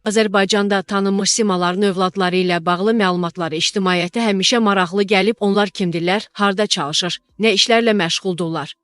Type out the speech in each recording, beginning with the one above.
Azərbaycanda tanınmış simaların övladları ilə bağlı məlumatları ictimaiyyətə həmişə maraqlı gəlib, onlar kimdirlər, harda çalışır, nə işlərlə məşğuldurlar.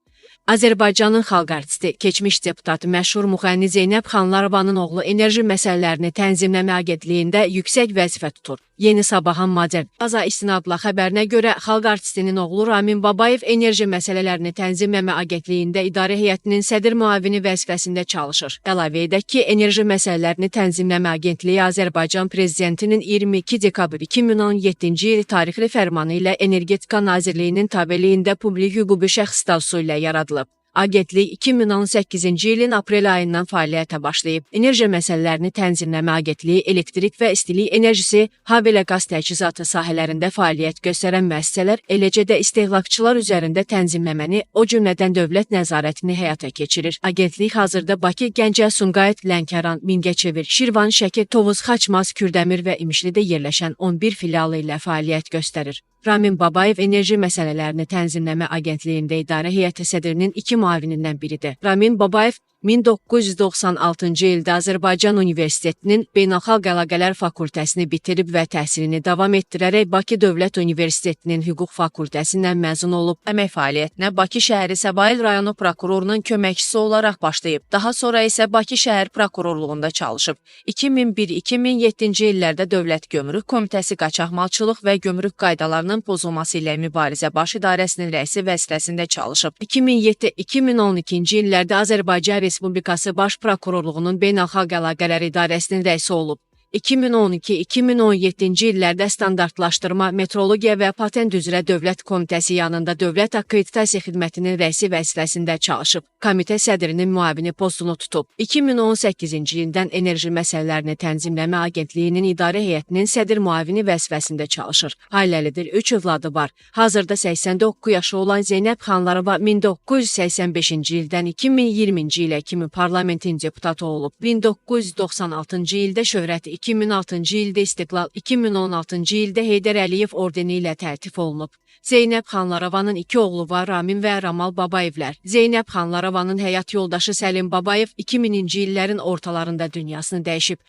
Azərbaycanın xalq artisti, keçmiş deputat, məşhur müğənni Zeynəb Xanlarovanın oğlu enerji məsələlərini tənzimləmə agentliyində yüksək vəzifə tutur. Yeni Sabahın modern baza istinadla xəbərinə görə xalq artistinin oğlu Ramin Babayev enerji məsələlərini tənzimləmə agentliyində idarə heyətinin sədr müavini vəzifəsində çalışır. Əlavə edək ki, enerji məsələlərini tənzimləmə agentliyi Azərbaycan prezidentinin 22 dekabr 2017-ci il tarixli fərmanı ilə Energetika Nazirliyinin tabeliyində publik hüquqi şəxs statusu ilə yaradılıb. Agentlik 2018-ci ilin aprel ayından fəaliyyətə başlayıb. Enerji məsələlərini tənzimləmə agentliyi elektrik və istilik enerjisi, habelə qaz təchizatı sahələrində fəaliyyət göstərən müəssisələr, eləcə də istehlakçılar üzərində tənzimləməni, o cümlədən dövlət nəzarətini həyata keçirir. Agentlik hazırda Bakı, Gəncə, Sumqayıt, Lənkəran, Mingəçevir, Şirvan, Şəki, Tovuz, Xaçmaz, Kürdəmir və İmişlidə yerləşən 11 filialı ilə fəaliyyət göstərir. Ramin Babayev enerji məsələlərini tənzimləmə agentliyində idarə heyəti sədrinin 2 müavinindən biridir. Ramin Babayev 1996-cı ildə Azərbaycan Universitetinin Beynəlxalq Əlaqələr fakültəsini bitirib və təhsilini davam etdirərək Bakı Dövlət Universitetinin Hüquq fakültəsindən məzun olub. Əmək fəaliyyətinə Bakı şəhəri Səbail rayonu prokurorunun köməkçisi olaraq başlayıb. Daha sonra isə Bakı şəhər prokurorluğunda çalışıb. 2001-2007-ci illərdə Dövlət Gömrük Komitəsi qaçaqmalçılıq və gömrük qaydalarının pozulması ilə mübarizə baş idarəsinin rəisi vəzifəsində çalışıb. 2007-2012-ci illərdə Azərbaycan Respublikası Baş Prokurorluğunun Beynəlxalq Əlaqələr İdarəsinin rəisi olub. 2012-2017-ci illərdə standartlaşdırma, metrologiya və patent üzrə Dövlət Komitəsi yanında Dövlət Akkreditasiya Xidmətinin rəisi vəzifəsində çalışıb. Komitə sədrinin müavini postunu tutub. 2018-ci ildən enerji məsələlərini tənzimləmə agentliyinin idarə heyətinin sədr müavini vəzifəsində çalışır. Ailəlidir, 3 övladı var. Hazırda 89 yaşı olan Zeynəb Xanlarova 1985-ci ildən 2020-ci ilə kimi parlamentin deputatı olub. 1996-cı ildə şöhrəti, 2006-cı ildə İstiqlal, 2016-cı ildə Heydər Əliyev ordeni ilə təltif olunub. Zeynəb Xanlarovanın 2 oğlu var, Ramin və Ramal Babayevlər. Zeynəb Xanlarovanın həyat yoldaşı Səlim Babayev 2000-ci illərin ortalarında dünyasını dəyişib.